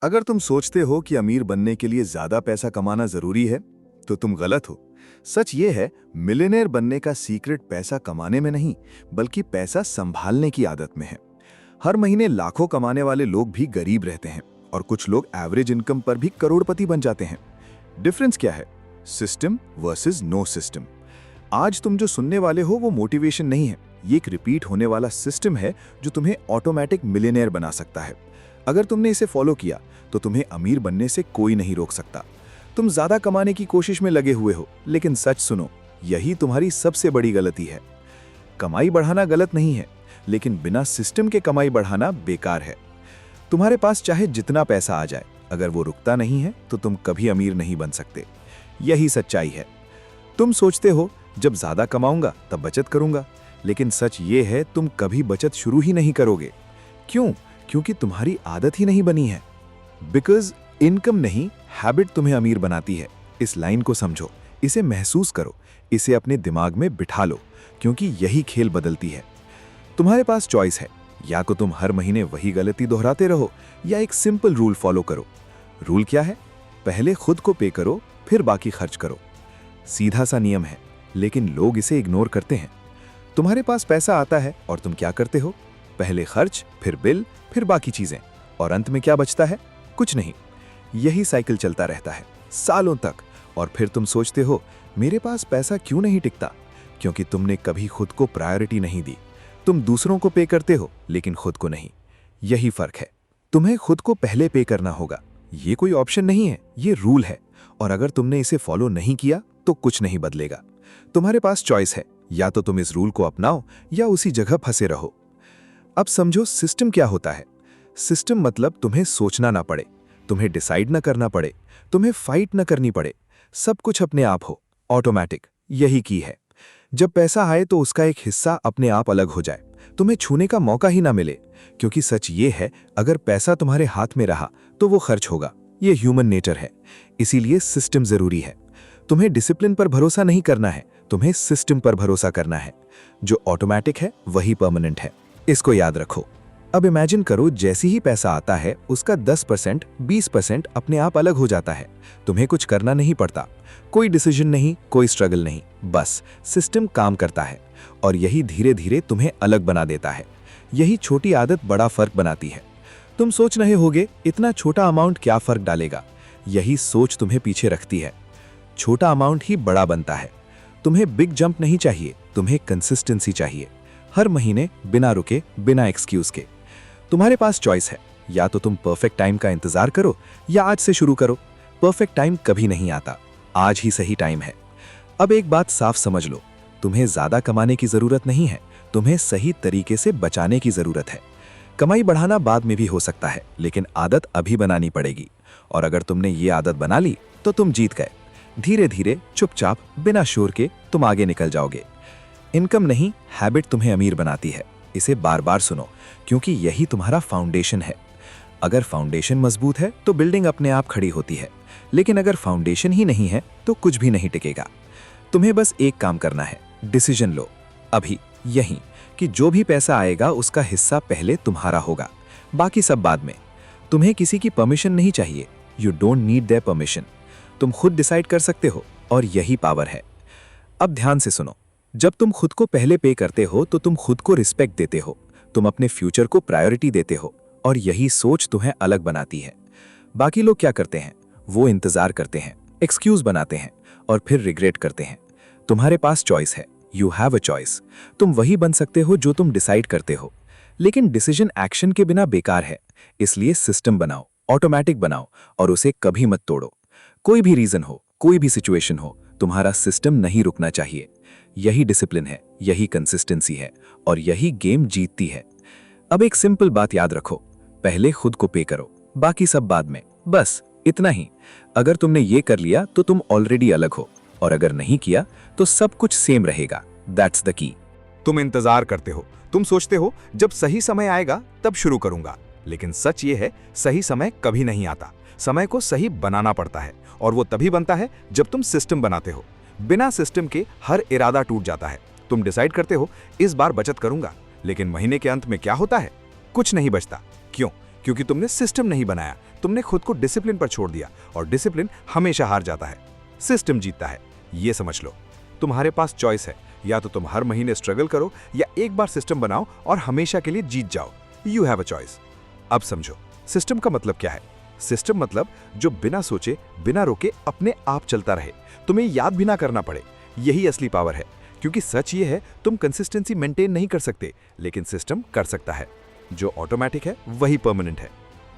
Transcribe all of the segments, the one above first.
अगर तुम सोचते हो कि अमीर बनने के लिए ज्यादा पैसा कमाना जरूरी है, तो तुम गलत हो। सच ये है, मिलियनेयर बनने का सीक्रेट पैसा कमाने में नहीं, बल्कि पैसा संभालने की आदत में है। हर महीने लाखों कमाने वाले लोग भी गरीब रहते हैं और कुछ लोग एवरेज इनकम पर भी करोड़पति बन जाते हैं। डिफरेंस क्या है? System versus no system. आज तुम जो सुनने वाले हो वो मोटिवेशन नहीं है, ये एक रिपीट होने वाला सिस्टम है जो तुम्हें ऑटोमेटिक मिलियनेयर बना सकता है। अगर तुमने इसे फॉलो किया तो तुम्हें अमीर बनने से कोई नहीं रोक सकता। तुम ज्यादा कमाने की कोशिश में लगे हुए हो, लेकिन सच सुनो, यही तुम्हारी सबसे बड़ी गलती है। कमाई बढ़ाना गलत नहीं है, लेकिन बिना सिस्टम के कमाई बढ़ाना बेकार है। तुम्हारे पास चाहे जितना पैसा आ जाए, अगर वो रुकता नहीं है तो तुम कभी अमीर नहीं बन सकते। यही सच्चाई है। तुम सोचते हो जब ज्यादा कमाऊंगा तब बचत करूंगा, लेकिन सच ये है तुम कभी बचत शुरू ही नहीं करोगे। क्यों? क्योंकि तुम्हारी आदत ही नहीं बनी है। बिकॉज इनकम नहीं, हैबिट तुम्हें अमीर बनाती है। इस लाइन को समझो, इसे महसूस करो, इसे अपने दिमाग में बिठा लो, क्योंकि यही खेल बदलती है। तुम्हारे पास चॉइस है, या तो तुम हर महीने वही गलती दोहराते रहो, या एक सिंपल रूल फॉलो करो। रूल क्या है? पहले खुद को पे करो, फिर बाकी खर्च करो। सीधा सा नियम है, लेकिन लोग इसे इग्नोर करते हैं। तुम्हारे पास पैसा आता है और तुम क्या करते हो? पहले खर्च, फिर बिल, फिर बाकी चीजें, और अंत में क्या बचता है? कुछ नहीं। यही साइकिल चलता रहता है सालों तक, और फिर तुम सोचते हो मेरे पास पैसा क्यों नहीं टिकता? क्योंकि तुमने कभी खुद को प्रायोरिटी नहीं दी। तुम दूसरों को पे करते हो, लेकिन खुद को नहीं। यही फर्क है। तुम्हें खुद को पहले पे करना होगा। ये कोई ऑप्शन नहीं है, ये रूल है, और अगर तुमने इसे फॉलो नहीं किया तो कुछ नहीं बदलेगा। तुम्हारे पास चॉइस है, या तो तुम इस रूल को अपनाओ या उसी जगह फंसे रहो। अब समझो सिस्टम क्या होता है। सिस्टम मतलब तुम्हें सोचना ना पड़े, तुम्हें डिसाइड ना करना पड़े, तुम्हें फाइट ना करनी पड़े, सब कुछ अपने आप हो, ऑटोमेटिक। यही की है। जब पैसा आए तो उसका एक हिस्सा अपने आप अलग हो जाए, तुम्हें छूने का मौका ही ना मिले। क्योंकि सच ये है, अगर पैसा तुम्हारे हाथ में रहा तो वो खर्च होगा। ये ह्यूमन नेचर है। इसीलिए सिस्टम जरूरी है। तुम्हें डिसिप्लिन पर भरोसा नहीं करना है, तुम्हें सिस्टम पर भरोसा करना है। जो ऑटोमेटिक है वही परमानेंट है, इसको याद रखो। अब इमेजिन करो, जैसे ही पैसा आता है उसका 10%, 20% अपने आप अलग हो जाता है। तुम्हें कुछ करना नहीं पड़ता, कोई डिसीजन नहीं, कोई स्ट्रगल नहीं, बस सिस्टम काम करता है, और यही धीरे धीरे तुम्हें अलग बना देता है। यही छोटी आदत बड़ा फर्क बनाती है। तुम सोच रहे होगे इतना छोटा अमाउंट क्या फर्क डालेगा? यही सोच तुम्हें पीछे रखती है। छोटा अमाउंट ही बड़ा बनता है। तुम्हें बिग जंप नहीं चाहिए, तुम्हें कंसिस्टेंसी चाहिए। हर महीने, बिना रुके, बिना एक्सक्यूज के। तुम्हारे पास चॉइस है, या तो तुम परफेक्ट टाइम का इंतजार करो, या आज से शुरू करो। परफेक्ट टाइम कभी नहीं आता, आज ही सही टाइम है। अब एक बात साफ समझ लो, तुम्हें ज्यादा कमाने की जरूरत नहीं है, तुम्हें सही तरीके से बचाने की जरूरत है। कमाई बढ़ाना बाद में भी हो सकता है, लेकिन आदत अभी बनानी पड़ेगी। और अगर तुमने ये आदत बना ली तो तुम जीत गए। धीरे धीरे, चुपचाप, बिना शोर के तुम आगे निकल जाओगे। इनकम नहीं, हैबिट तुम्हें अमीर बनाती है। इसे बार बार सुनो, क्योंकि यही तुम्हारा फाउंडेशन है। अगर फाउंडेशन मजबूत है तो बिल्डिंग अपने आप खड़ी होती है, लेकिन अगर फाउंडेशन ही नहीं है तो कुछ भी नहीं टिकेगा। तुम्हें बस एक काम करना है, डिसीजन लो अभी, यहीं, कि जो भी पैसा आएगा उसका हिस्सा पहले तुम्हारा होगा, बाकी सब बाद में। तुम्हें किसी की परमिशन नहीं चाहिए। You don't need their permission. तुम खुद डिसाइड कर सकते हो, और यही पावर है। अब ध्यान से सुनो, जब तुम खुद को पहले पे करते हो तो तुम खुद को रिस्पेक्ट देते हो, तुम अपने फ्यूचर को प्रायोरिटी देते हो, और यही सोच तुम्हें अलग बनाती है। बाकी लोग क्या करते हैं? वो इंतजार करते हैं, एक्सक्यूज बनाते हैं, और फिर रिग्रेट करते हैं। तुम्हारे पास चॉइस है, यू हैव अ चॉइस। तुम वही बन सकते हो जो तुम डिसाइड करते हो। लेकिन डिसीजन एक्शन के बिना बेकार है। इसलिए सिस्टम बनाओ, ऑटोमेटिक बनाओ, और उसे कभी मत तोड़ो। कोई भी रीजन हो, कोई भी सिचुएशन हो, तुम्हारा सिस्टम नहीं रुकना चाहिए। यही डिसिप्लिन है, यही कंसिस्टेंसी है, और यही गेम जीतती है। अब एक सिंपल बात याद रखो, पहले खुद को पे करो, बाकी सब बाद में। बस इतना ही। अगर तुमने ये कर लिया तो तुम ऑलरेडी अलग हो, और अगर नहीं किया तो सब कुछ सेम रहेगा। That's the key. तुम इंतजार करते हो, तुम सोचते हो जब सही समय आएगा तब शुरू करूंगा, लेकिन सच ये है, सही समय कभी नहीं आता। समय को सही बनाना पड़ता है, और वो तभी बनता है जब तुम सिस्टम बनाते हो। बिना सिस्टम के हर इरादा टूट जाता है। तुम डिसाइड करते हो इस बार बचत करूंगा, लेकिन महीने के अंत में क्या होता है? कुछ नहीं बचता। क्यों? क्योंकि तुमने सिस्टम नहीं बनाया, तुमने खुद को डिसिप्लिन पर छोड़ दिया, और डिसिप्लिन हमेशा हार जाता है, सिस्टम जीतता है। ये समझ लो, तुम्हारे पास चॉइस है, या तो तुम हर महीने स्ट्रगल करो या एक बार सिस्टम बनाओ और हमेशा के लिए जीत जाओ। You have a choice. अब समझो सिस्टम का मतलब क्या है। सिस्टम मतलब जो बिना सोचे बिना रोके अपने आप चलता रहे, तुम्हें याद भी ना करना पड़े। यही असली पावर है, क्योंकि सच ये है तुम कंसिस्टेंसी मेंटेन नहीं कर सकते, लेकिन सिस्टम कर सकता है। जो ऑटोमेटिक है वही परमानेंट है।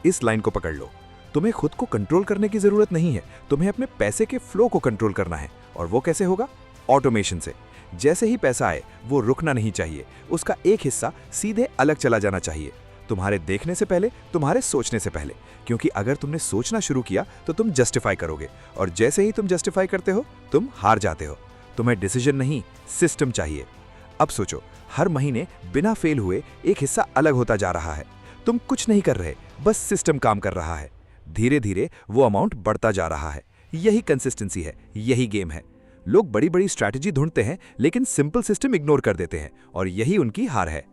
इस लाइन को पकड़ लो, तुम्हें खुद को कंट्रोल करने की जरूरत नहीं है, तुम्हें अपने पैसे के फ्लो को कंट्रोल करना है। और वो कैसे होगा? ऑटोमेशन से। जैसे ही पैसा आए वो रुकना नहीं चाहिए, उसका एक हिस्सा सीधे अलग चला जाना चाहिए, तुम्हारे देखने से पहले, तुम्हारे सोचने से पहले। क्योंकि अगर तुमने सोचना शुरू किया तो तुम जस्टिफाई करोगे, और जैसे ही तुम जस्टिफाई करते हो तुम हार जाते हो। तुम्हें डिसीजन नहीं, सिस्टम चाहिए। अब सोचो, हर महीने बिना फेल हुए एक हिस्सा अलग होता जा रहा है। तुम कुछ नहीं कर रहे, बस सिस्टम काम कर रहा है। धीरे धीरे वो अमाउंट बढ़ता जा रहा है। यही कंसिस्टेंसी है, यही गेम है। लोग बड़ी बड़ी स्ट्रैटेजी ढूंढते हैं, लेकिन सिंपल सिस्टम इग्नोर कर देते हैं, और यही उनकी हार है।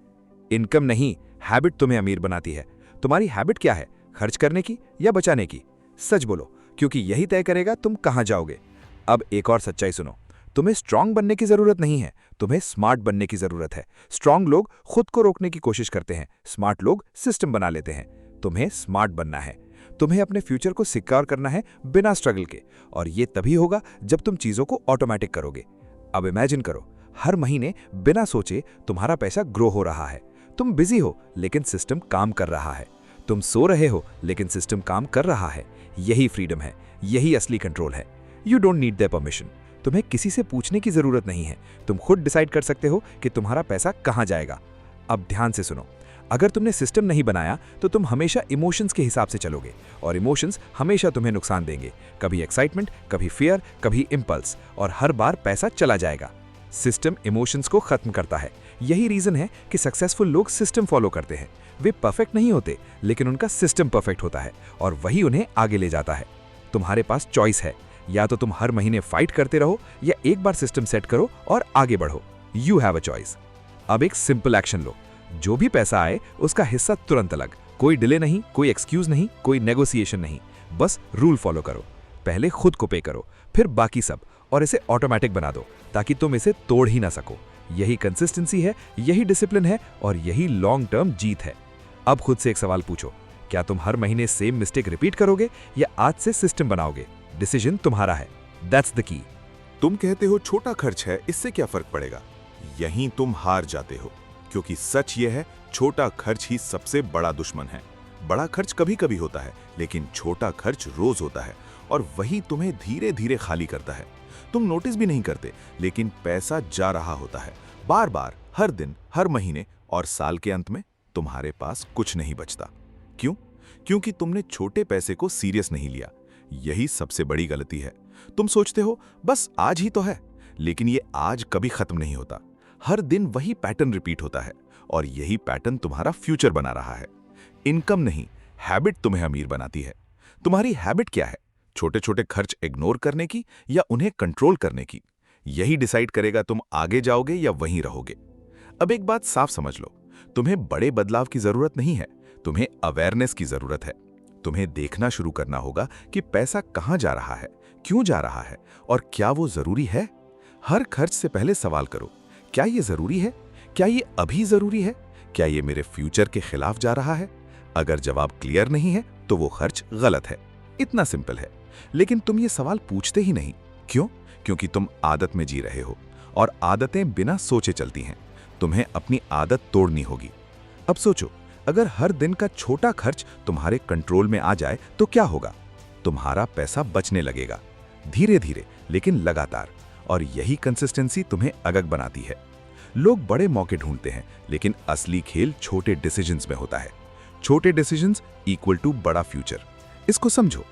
इनकम नहीं, हैबिट तुम्हें अमीर बनाती है। तुम्हारी हैबिट क्या है, खर्च करने की या बचाने की? सच बोलो, क्योंकि यही तय करेगा तुम कहां जाओगे। अब एक और सच्चाई सुनो, तुम्हें स्ट्रांग बनने की जरूरत नहीं है, तुम्हें स्मार्ट बनने की जरूरत है। स्ट्रांग लोग खुद को रोकने की कोशिश करते हैं, स्मार्ट लोग सिस्टम बना लेते हैं। तुम्हें स्मार्ट बनना है, तुम्हें अपने फ्यूचर को सिक्योर करना है बिना स्ट्रगल के, और ये तभी होगा जब तुम चीजों को ऑटोमेटिक करोगे। अब इमेजिन करो, हर महीने बिना सोचे तुम्हारा पैसा ग्रो हो रहा है। तुम बिजी हो लेकिन सिस्टम काम कर रहा है, तुम सो रहे हो लेकिन सिस्टम काम कर रहा है। यही फ्रीडम है, यही असली कंट्रोल है। You don't need their permission, तुम्हें किसी से पूछने की जरूरत नहीं है। तुम खुद डिसाइड कर सकते हो कि तुम्हारा पैसा कहां जाएगा। अब ध्यान से सुनो, अगर तुमने सिस्टम नहीं बनाया तो तुम हमेशा इमोशंस के हिसाब से चलोगे, और इमोशंस हमेशा तुम्हें नुकसान देंगे। कभी एक्साइटमेंट, कभी फियर, कभी इंपल्स, और हर बार पैसा चला जाएगा। सिस्टम इमोशंस को खत्म करता है। यही रीजन है कि सक्सेसफुल लोग सिस्टम फॉलो करते हैं। वे परफेक्ट नहीं होते, लेकिन उनका सिस्टम परफेक्ट होता है, और वही उन्हें आगे ले जाता है। तुम्हारे पास चॉइस है, या तो तुम हर महीने फाइट करते रहो, या एक बार सिस्टम सेट करो और आगे बढ़ो। You have a choice. अब एक सिंपल एक्शन लो, जो भी पैसा आए उसका हिस्सा तुरंत अलग। कोई डिले नहीं, कोई एक्सक्यूज नहीं, कोई नेगोशिएशन नहीं। बस रूल फॉलो करो। पहले खुद को पे करो, फिर बाकी सब, और इसे ऑटोमेटिक बना दो ताकि तुम इसे तोड़ ही ना सको। यही कंसिस्टेंसी है, यही डिसिप्लिन है, और यही लॉन्ग टर्म जीत है। अब खुद से एक सवाल पूछो, क्या तुम हर महीने सेम मिस्टेक रिपीट करोगे, या आज से सिस्टम बनाओगे? डिसीजन तुम्हारा है। That's the key. तुम कहते हो छोटा खर्च है, इससे क्या फर्क पड़ेगा? यहीं तुम हार जाते हो, क्योंकि सच ये है, छोटा खर्च ही सबसे बड़ा दुश्मन है। बड़ा खर्च कभी कभी होता है, लेकिन छोटा खर्च रोज होता है, और वही तुम्हें धीरे धीरे खाली करता है। तुम नोटिस भी नहीं करते, लेकिन पैसा जा रहा होता है, बार बार, हर दिन, हर महीने, और साल के अंत में तुम्हारे पास कुछ नहीं बचता। क्यों? क्योंकि तुमने छोटे पैसे को सीरियस नहीं लिया। यही सबसे बड़ी गलती है। तुम सोचते हो बस आज ही तो है, लेकिन ये आज कभी खत्म नहीं होता। हर दिन वही पैटर्न रिपीट होता है, और यही पैटर्न तुम्हारा फ्यूचर बना रहा है। इनकम नहीं, हैबिट तुम्हें अमीर बनाती है। तुम्हारी हैबिट क्या है? छोटे छोटे खर्च इग्नोर करने की या उन्हें कंट्रोल करने की? यही डिसाइड करेगा तुम आगे जाओगे या वहीं रहोगे। अब एक बात साफ समझ लो, तुम्हें बड़े बदलाव की जरूरत नहीं है, तुम्हें अवेयरनेस की जरूरत है। तुम्हें देखना शुरू करना होगा कि पैसा कहां जा रहा है, क्यों जा रहा है, और क्या वो जरूरी है। हर खर्च से पहले सवाल करो, क्या ये जरूरी है? क्या ये अभी जरूरी है? क्या ये मेरे फ्यूचर के खिलाफ जा रहा है? अगर जवाब क्लियर नहीं है तो वो खर्च गलत है। इतना सिंपल है। लेकिन तुम ये सवाल पूछते ही नहीं। क्यों? क्योंकि तुम आदत में जी रहे हो, और आदतें बिना सोचे चलती हैं। तुम्हें अपनी आदत तोड़नी होगी। अब सोचो, अगर हर दिन का छोटा खर्च तुम्हारे कंट्रोल में आ जाए तो क्या होगा? तुम्हारा पैसा बचने लगेगा, धीरे धीरे लेकिन लगातार, और यही कंसिस्टेंसी तुम्हें अगग बनाती है। लोग बड़े मौके ढूंढते हैं, लेकिन असली खेल छोटे डिसीजंस में होता है। छोटे डिसीजंस इक्वल टू बड़ा फ्यूचर। इसको समझो।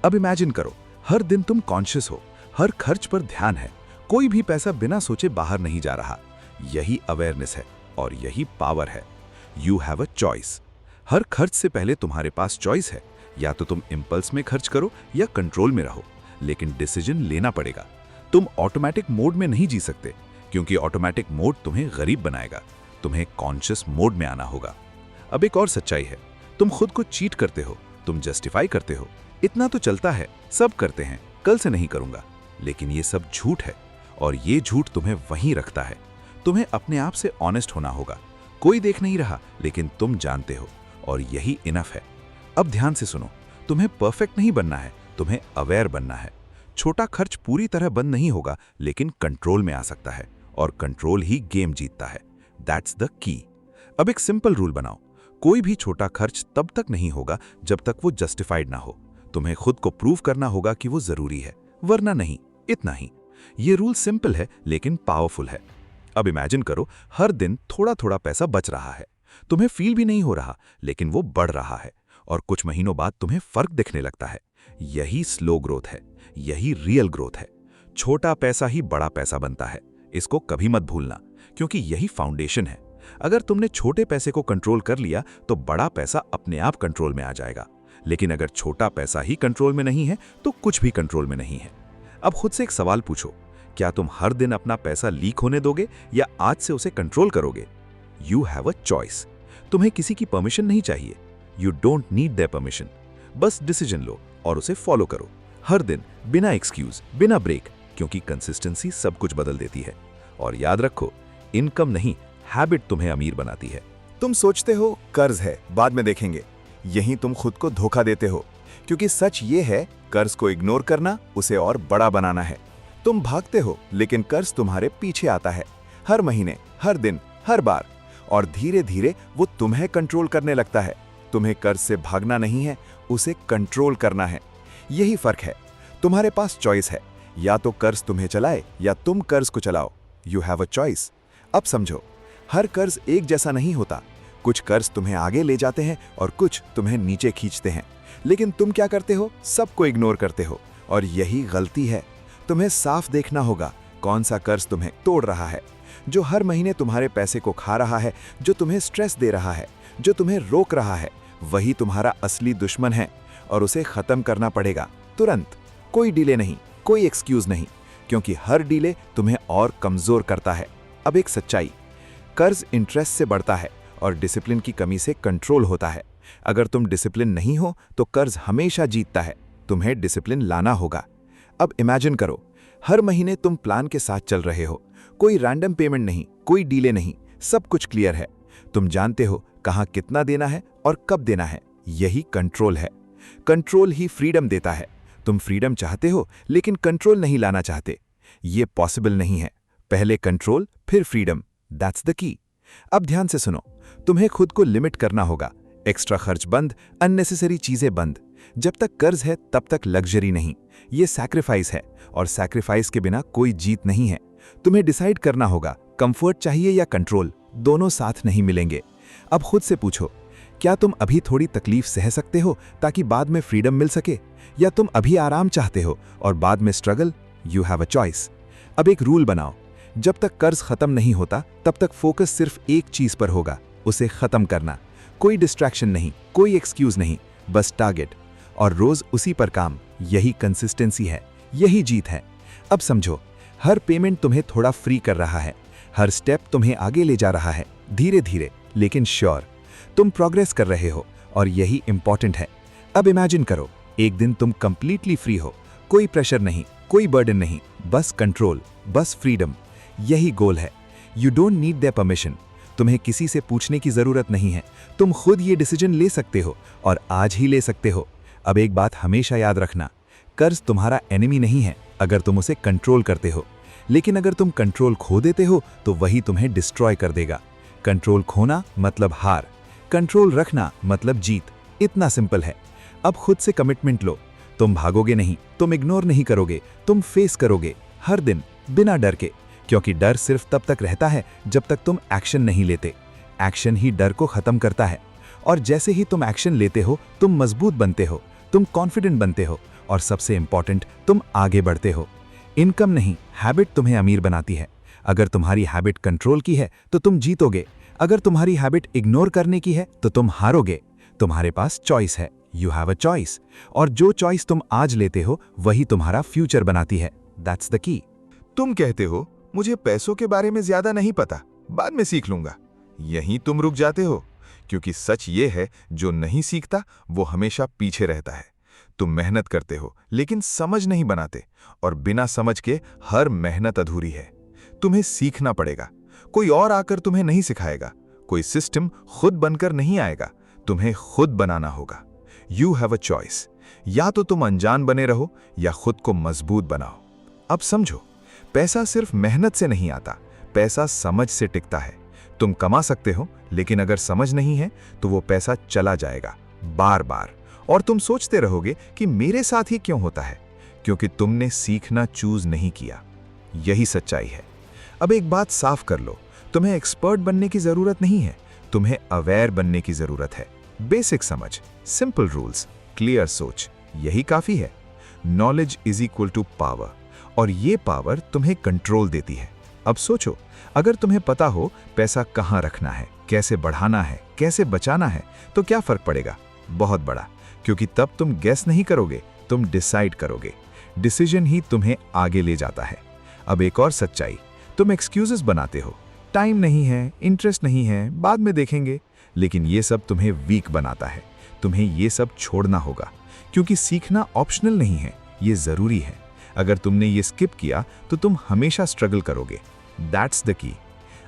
अब इमेजिन करो, हर दिन तुम कॉन्शियस हो, हर खर्च पर ध्यान है, कोई भी पैसा बिना सोचे बाहर नहीं जा रहा। यही अवेयरनेस है, और यही पावर है। You have a choice. हर खर्च से पहले तुम्हारे पास चॉइस है, या तो तुम इंपल्स में खर्च करो या कंट्रोल में रहो, लेकिन डिसीजन लेना पड़ेगा। तुम ऑटोमेटिक मोड में नहीं जी सकते, क्योंकि ऑटोमेटिक मोड तुम्हें गरीब बनाएगा। तुम्हें कॉन्शियस मोड में आना होगा। अब एक और सच्चाई है, तुम खुद को चीट करते हो, तुम जस्टिफाई करते हो, इतना तो चलता है, सब करते हैं, कल से नहीं करूंगा। लेकिन ये सब झूठ है और ये झूठ तुम्हें वहीं रखता है। तुम्हें अपने आप से ऑनेस्ट होना होगा। कोई देख नहीं रहा लेकिन तुम जानते हो, और यही इनफ है। अब ध्यान से सुनो, तुम्हें परफेक्ट नहीं बनना है, तुम्हें अवेयर बनना है। छोटा खर्च पूरी तरह बंद नहीं होगा लेकिन कंट्रोल में आ सकता है, और कंट्रोल ही गेम जीतता है। That's the key. अब एक सिंपल रूल बनाओ, कोई भी छोटा खर्च तब तक नहीं होगा जब तक वो जस्टिफाइड ना हो। तुम्हें खुद को प्रूव करना होगा कि वो जरूरी है, वरना नहीं। इतना ही। ये रूल सिंपल है लेकिन पावरफुल है। अब इमेजिन करो, हर दिन थोड़ा थोड़ा पैसा बच रहा है, तुम्हें फील भी नहीं हो रहा लेकिन वो बढ़ रहा है, और कुछ महीनों बाद तुम्हें फर्क दिखने लगता है। यही स्लो ग्रोथ है, यही रियल ग्रोथ है। छोटा पैसा ही बड़ा पैसा बनता है, इसको कभी मत भूलना, क्योंकि यही फाउंडेशन है। अगर तुमने छोटे पैसे को कंट्रोल कर लिया तो बड़ा पैसा अपने आप कंट्रोल में आ जाएगा, लेकिन अगर छोटा पैसा ही कंट्रोल में नहीं है तो कुछ भी कंट्रोल में नहीं है। अब खुद से एक सवाल पूछो, क्या तुम हर दिन अपना पैसा लीक होने दोगे या आज से उसे कंट्रोल करोगे? You have a choice. तुम्हें किसी की परमिशन नहीं चाहिए, you don't need their permission. बस डिसीजन लो और उसे फॉलो करो, हर दिन, बिना एक्सक्यूज, बिना ब्रेक, क्योंकि कंसिस्टेंसी सब कुछ बदल देती है। और याद रखो, इनकम नहीं, हैबिट तुम्हें अमीर बनाती है। तुम सोचते हो कर्ज है, बाद में देखेंगे। यहीं तुम खुद को धोखा देते हो, क्योंकि सच ये है, कर्ज को इग्नोर करना उसे और बड़ा बनाना है। तुम भागते हो लेकिन कर्ज तुम्हारे पीछे आता है, हर महीने, हर दिन, हर बार, और धीरे धीरे वो तुम्हें कंट्रोल करने लगता है। तुम्हें कर्ज से भागना नहीं है, उसे कंट्रोल करना है। यही फर्क है। तुम्हारे पास चॉइस है, या तो कर्ज तुम्हें चलाए या तुम कर्ज को चलाओ। You have a choice. अब समझो, हर कर्ज एक जैसा नहीं होता। कुछ कर्ज तुम्हें आगे ले जाते हैं और कुछ तुम्हें नीचे खींचते हैं। लेकिन तुम क्या करते हो? सबको इग्नोर करते हो, और यही गलती है। तुम्हें साफ देखना होगा कौन सा कर्ज तुम्हें तोड़ रहा है, जो हर महीने तुम्हारे पैसे को खा रहा है, जो तुम्हें स्ट्रेस दे रहा है, जो तुम्हें रोक रहा है। वही तुम्हारा असली दुश्मन है, और उसे खत्म करना पड़ेगा तुरंत। कोई डिले नहीं, कोई एक्सक्यूज नहीं, क्योंकि हर डिले तुम्हें और कमजोर करता है। अब एक सच्चाई, कर्ज इंटरेस्ट से बढ़ता है और डिसिप्लिन की कमी से कंट्रोल होता है। अगर तुम डिसिप्लिन नहीं हो तो कर्ज हमेशा जीतता है। तुम्हें डिसिप्लिन लाना होगा। अब इमेजिन करो, हर महीने तुम प्लान के साथ चल रहे हो, कोई रैंडम पेमेंट नहीं, कोई डिले नहीं, सब कुछ क्लियर है। तुम जानते हो कहाँ कितना देना है और कब देना है। यही कंट्रोल है। कंट्रोल ही फ्रीडम देता है। तुम फ्रीडम चाहते हो लेकिन कंट्रोल नहीं लाना चाहते। ये पॉसिबल नहीं है। पहले कंट्रोल, फिर फ्रीडम। That's the key. अब ध्यान से सुनो, तुम्हें खुद को लिमिट करना होगा। एक्स्ट्रा खर्च बंद, अननेसेसरी चीजें बंद। जब तक कर्ज है तब तक लग्जरी नहीं। ये सैक्रिफाइस है, और सैक्रिफाइस के बिना कोई जीत नहीं है। तुम्हें डिसाइड करना होगा, कंफर्ट चाहिए या कंट्रोल। दोनों साथ नहीं मिलेंगे। अब खुद से पूछो, क्या तुम अभी थोड़ी तकलीफ सह सकते हो ताकि बाद में फ्रीडम मिल सके, या तुम अभी आराम चाहते हो और बाद में struggle? You have a choice. अब एक रूल बनाओ, जब तक कर्ज खत्म नहीं होता तब तक फोकस सिर्फ एक चीज पर होगा, उसे खत्म करना। कोई डिस्ट्रैक्शन नहीं, कोई एक्सक्यूज नहीं, बस टारगेट, और रोज उसी पर काम। यही कंसिस्टेंसी है, यही जीत है। अब समझो, हर पेमेंट तुम्हें थोड़ा फ्री कर रहा है, हर स्टेप तुम्हें आगे ले जा रहा है, धीरे धीरे लेकिन श्योर। तुम प्रोग्रेस कर रहे हो, और यही इंपॉर्टेंट है। अब इमेजिन करो, एक दिन तुम कंप्लीटली फ्री हो, कोई प्रेशर नहीं, कोई बर्डन नहीं, बस कंट्रोल, बस फ्रीडम। यही गोल है। You don't need their permission. तुम्हें किसी से पूछने की जरूरत नहीं है। तुम खुद ये डिसीजन ले सकते हो, और आज ही ले सकते हो। अब एक बात हमेशा याद रखना, कर्ज तुम्हारा एनिमी नहीं है अगर तुम उसे कंट्रोल करते हो, लेकिन अगर तुम कंट्रोल खो देते हो तो वही तुम्हें डिस्ट्रॉय कर देगा। कंट्रोल खोना मतलब हार, कंट्रोल रखना मतलब जीत। इतना सिंपल है। अब खुद से कमिटमेंट लो, तुम भागोगे नहीं, तुम इग्नोर नहीं करोगे, तुम फेस करोगे हर दिन बिना डर के, क्योंकि डर सिर्फ तब तक रहता है जब तक तुम एक्शन नहीं लेते। एक्शन ही डर को खत्म करता है, और जैसे ही तुम एक्शन लेते हो तुम मजबूत बनते हो, तुम कॉन्फिडेंट बनते हो, और सबसे इंपॉर्टेंट, तुम आगे बढ़ते हो। इनकम नहीं, हैबिट तुम्हें अमीर बनाती है। अगर तुम्हारी हैबिट कंट्रोल की है तो तुम जीतोगे, अगर तुम्हारी हैबिट इग्नोर करने की है तो तुम हारोगे। तुम्हारे पास चॉइस है, यू हैव अ चॉइस, और जो चॉइस तुम आज लेते हो वही तुम्हारा फ्यूचर बनाती है। That's the key. तुम कहते हो मुझे पैसों के बारे में ज्यादा नहीं पता, बाद में सीख लूंगा। यहीं तुम रुक जाते हो, क्योंकि सच ये है, जो नहीं सीखता वो हमेशा पीछे रहता है। तुम मेहनत करते हो लेकिन समझ नहीं बनाते, और बिना समझ के हर मेहनत अधूरी है। तुम्हें सीखना पड़ेगा, कोई और आकर तुम्हें नहीं सिखाएगा, कोई सिस्टम खुद बनकर नहीं आएगा, तुम्हें खुद बनाना होगा। यू हैव अ चॉइस, या तो तुम अनजान बने रहो या खुद को मजबूत बनाओ। अब समझो, पैसा सिर्फ मेहनत से नहीं आता, पैसा समझ से टिकता है। तुम कमा सकते हो, लेकिन अगर समझ नहीं है तो वो पैसा चला जाएगा बार बार, और तुम सोचते रहोगे कि मेरे साथ ही क्यों होता है, क्योंकि तुमने सीखना चूज नहीं किया। यही सच्चाई है। अब एक बात साफ कर लो, तुम्हें एक्सपर्ट बनने की जरूरत नहीं है, तुम्हें अवेयर बनने की जरूरत है। बेसिक समझ, सिंपल रूल्स, क्लियर सोच, यही काफी है। Knowledge is equal to power, और ये पावर तुम्हें कंट्रोल देती है। अब सोचो, अगर तुम्हें पता हो पैसा कहाँ रखना है, कैसे बढ़ाना है, कैसे बचाना है, तो क्या फर्क पड़ेगा? बहुत बड़ा, क्योंकि तब तुम गेस नहीं करोगे, तुम डिसाइड करोगे। डिसीजन ही तुम्हें आगे ले जाता है। अब एक और सच्चाई, तुम एक्सक्यूजेस बनाते हो, टाइम नहीं है, इंटरेस्ट नहीं है, बाद में देखेंगे, लेकिन ये सब तुम्हें वीक बनाता है। तुम्हें ये सब छोड़ना होगा, क्योंकि सीखना ऑप्शनल नहीं है, ये जरूरी है। अगर तुमने ये स्किप किया तो तुम हमेशा स्ट्रगल करोगे। That's the key.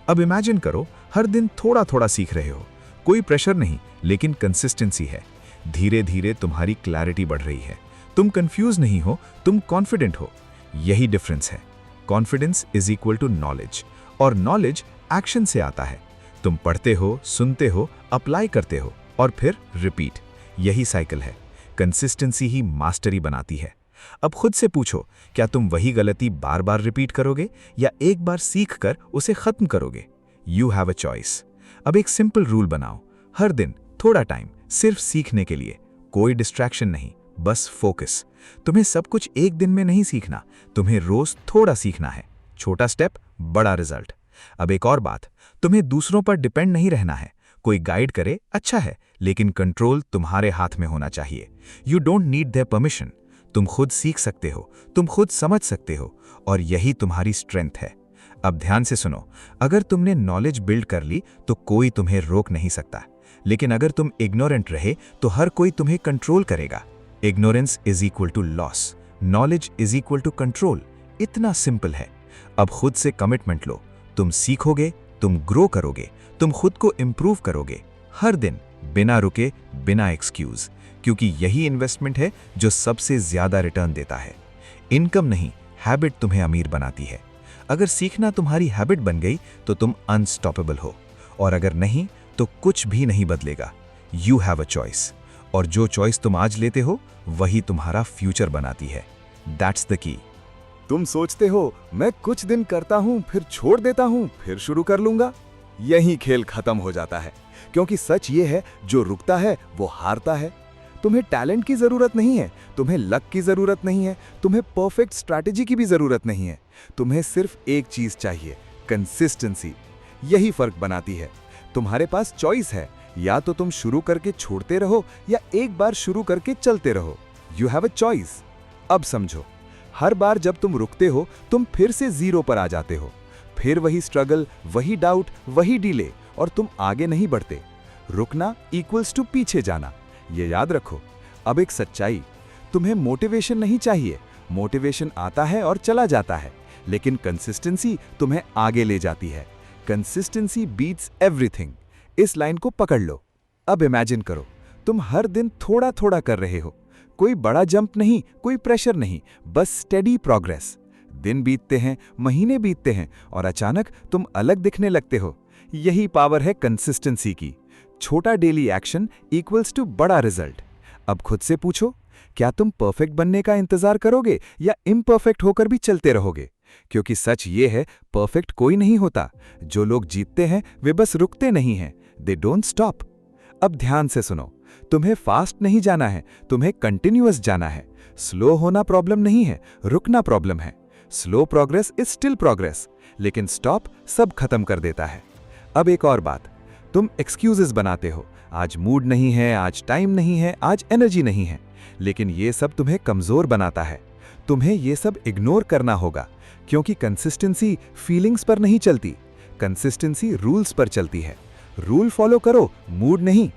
अब इमेजिन करो, हर दिन थोड़ा थोड़ा सीख रहे हो, कोई प्रेशर नहीं, लेकिन कंसिस्टेंसी है। धीरे धीरे तुम्हारी क्लैरिटी बढ़ रही है। तुम कंफ्यूज नहीं हो, तुम कॉन्फिडेंट हो। यही डिफरेंस है। Confidence is equal to knowledge, और नॉलेज एक्शन से आता है। तुम पढ़ते हो, सुनते हो, अप्लाई करते हो, और फिर रिपीट। यही साइकिल है। कंसिस्टेंसी ही मास्टरी बनाती है। अब खुद से पूछो, क्या तुम वही गलती बार बार रिपीट करोगे, या एक बार सीख कर उसे खत्म करोगे? You have a choice. अब एक सिंपल रूल बनाओ, हर दिन थोड़ा टाइम सिर्फ सीखने के लिए, कोई डिस्ट्रैक्शन नहीं, बस फोकस। तुम्हें सब कुछ एक दिन में नहीं सीखना, तुम्हें रोज थोड़ा सीखना है। छोटा स्टेप, बड़ा रिजल्ट। अब एक और बात, तुम्हें दूसरों पर डिपेंड नहीं रहना है। कोई गाइड करे अच्छा है, लेकिन कंट्रोल तुम्हारे हाथ में होना चाहिए। You don't need their permission. तुम खुद सीख सकते हो, तुम खुद समझ सकते हो, और यही तुम्हारी स्ट्रेंथ है। अब ध्यान से सुनो, अगर तुमने नॉलेज बिल्ड कर ली तो कोई तुम्हें रोक नहीं सकता, लेकिन अगर तुम इग्नोरेंट रहे तो हर कोई तुम्हें कंट्रोल करेगा। Ignorance is equal to loss, knowledge is equal to control. इतना सिंपल है। अब खुद से कमिटमेंट लो, तुम सीखोगे, तुम ग्रो करोगे, तुम खुद को इंप्रूव करोगे, हर दिन, बिना रुके, बिना एक्सक्यूज, क्योंकि यही इन्वेस्टमेंट है जो सबसे ज्यादा रिटर्न देता है। इनकम नहीं, हैबिट तुम्हें अमीर बनाती है। अगर सीखना तुम्हारी हैबिट बन गई तो तुम अनस्टॉपेबल हो, और अगर नहीं तो कुछ भी नहीं बदलेगा। यू हैव अ चॉइस, और जो चॉइस तुम आज लेते हो वही तुम्हारा फ्यूचर बनाती है। That's the key. तुम सोचते हो मैं कुछ दिन करता हूं, फिर छोड़ देता हूं, फिर शुरू कर लूंगा। यही खेल खत्म हो जाता है, क्योंकि सच ये है, जो रुकता है वो हारता है। तुम्हें टैलेंट की जरूरत नहीं है, तुम्हें लक की जरूरत नहीं है, तुम्हें परफेक्ट स्ट्रैटेजी की भी जरूरत नहीं है। तुम्हें सिर्फ एक चीज चाहिए, कंसिस्टेंसी। यही फर्क बनाती है। तुम्हारे पास चॉइस है, या तो तुम शुरू करके छोड़ते रहो, या एक बार शुरू करके चलते रहो। You have a choice. अब समझो, हर बार जब तुम रुकते हो, तुम फिर से जीरो पर आ जाते हो। फिर वही स्ट्रगल, वही डाउट, वही डिले, और तुम आगे नहीं बढ़ते। रुकना इक्वल्स टू पीछे जाना, ये याद रखो। अब एक सच्चाई, तुम्हें मोटिवेशन नहीं चाहिए। मोटिवेशन आता है और चला जाता है, लेकिन कंसिस्टेंसी तुम्हें आगे ले जाती है। Consistency beats everything. इस लाइन को पकड़ लो। अब इमेजिन करो, तुम हर दिन थोड़ा थोड़ा कर रहे हो, कोई बड़ा जंप नहीं, कोई प्रेशर नहीं, बस स्टेडी प्रोग्रेस। दिन बीतते हैं, महीने बीतते हैं, और अचानक तुम अलग दिखने लगते हो। यही पावर है कंसिस्टेंसी की। छोटा डेली एक्शन इक्वल्स टू बड़ा रिजल्ट। अब खुद से पूछो, क्या तुम परफेक्ट बनने का इंतजार करोगे, या इम्परफेक्ट होकर भी चलते रहोगे? क्योंकि सच ये है, परफेक्ट कोई नहीं होता। जो लोग जीतते हैं वे बस रुकते नहीं हैं, दे डोंट स्टॉप। अब ध्यान से सुनो, तुम्हें फास्ट नहीं जाना है, तुम्हें कंटिन्यूअस जाना है। स्लो होना प्रॉब्लम नहीं है, रुकना प्रॉब्लम है। Slow progress is still progress, लेकिन स्टॉप सब खत्म कर देता है। अब एक और बात, तुम एक्सक्यूजेस बनाते हो, आज मूड नहीं है, आज टाइम नहीं है, आज एनर्जी नहीं है, लेकिन ये सब तुम्हें कमजोर बनाता है। तुम्हें ये सब इग्नोर करना होगा, क्योंकि कंसिस्टेंसी फीलिंग्स पर नहीं चलती, कंसिस्टेंसी रूल्स पर चलती है। रूल फॉलो करो, मूड नहीं।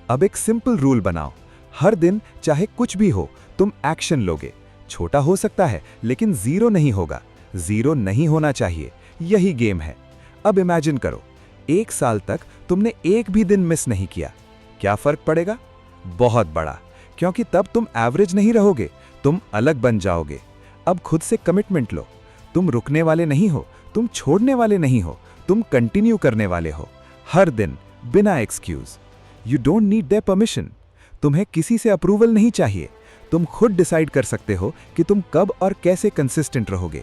अब एक सिंपल रूल बनाओ, हर दिन चाहे कुछ भी हो तुम एक्शन लोगे। छोटा हो सकता है लेकिन जीरो नहीं होगा, जीरो नहीं होना चाहिए, यही गेम है। अब इमेजिन करो, 1 साल तक तुमने एक भी दिन मिस नहीं किया, क्या फर्क पड़ेगा? बहुत बड़ा, क्योंकि तब तुम एवरेज नहीं रहोगे, तुम अलग बन जाओगे। अब खुद से कमिटमेंट लो, तुम रुकने वाले नहीं हो, तुम छोड़ने वाले नहीं हो, तुम कंटिन्यू करने वाले हो, हर दिन, बिना excuse. You don't need their permission, तुम्हें किसी से अप्रूवल नहीं चाहिए, तुम खुद डिसाइड कर सकते हो कि तुम कब और कैसे कंसिस्टेंट रहोगे।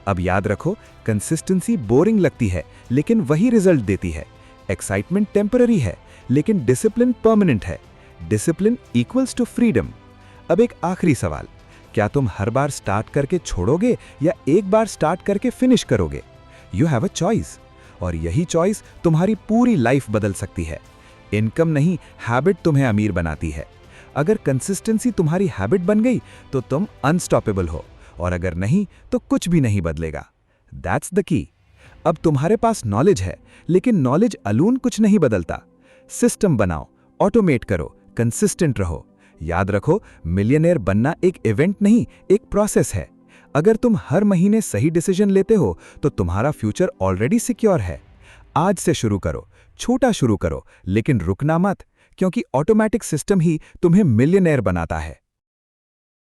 अब याद रखो, कंसिस्टेंसी बोरिंग लगती है लेकिन वही रिजल्ट देती है। एक्साइटमेंट टेम्पररी है लेकिन डिसिप्लिन परमानेंट है। Discipline equals to freedom. अब एक आखिरी सवाल, क्या तुम हर बार स्टार्ट करके छोड़ोगे या एक बार स्टार्ट करके फिनिश करोगे? यू हैव अ चॉइस, और यही चॉइस तुम्हारी पूरी लाइफ बदल सकती है। इनकम नहीं, हैबिट तुम्हें अमीर बनाती है। अगर कंसिस्टेंसी तुम्हारी हैबिट बन गई तो तुम अनस्टॉपेबल हो, और अगर नहीं तो कुछ भी नहीं बदलेगा। That's the key. अब तुम्हारे पास नॉलेज है, लेकिन नॉलेज अलोन कुछ नहीं बदलता। सिस्टम बनाओ, ऑटोमेट करो, कंसिस्टेंट रहो। याद रखो, मिलियनेयर बनना एक इवेंट नहीं, एक प्रोसेस है। अगर तुम हर महीने सही डिसीजन लेते हो तो तुम्हारा फ्यूचर ऑलरेडी सिक्योर है। आज से शुरू करो, छोटा शुरू करो, लेकिन रुकना मत, क्योंकि ऑटोमेटिक सिस्टम ही तुम्हें मिलियनेयर बनाता है।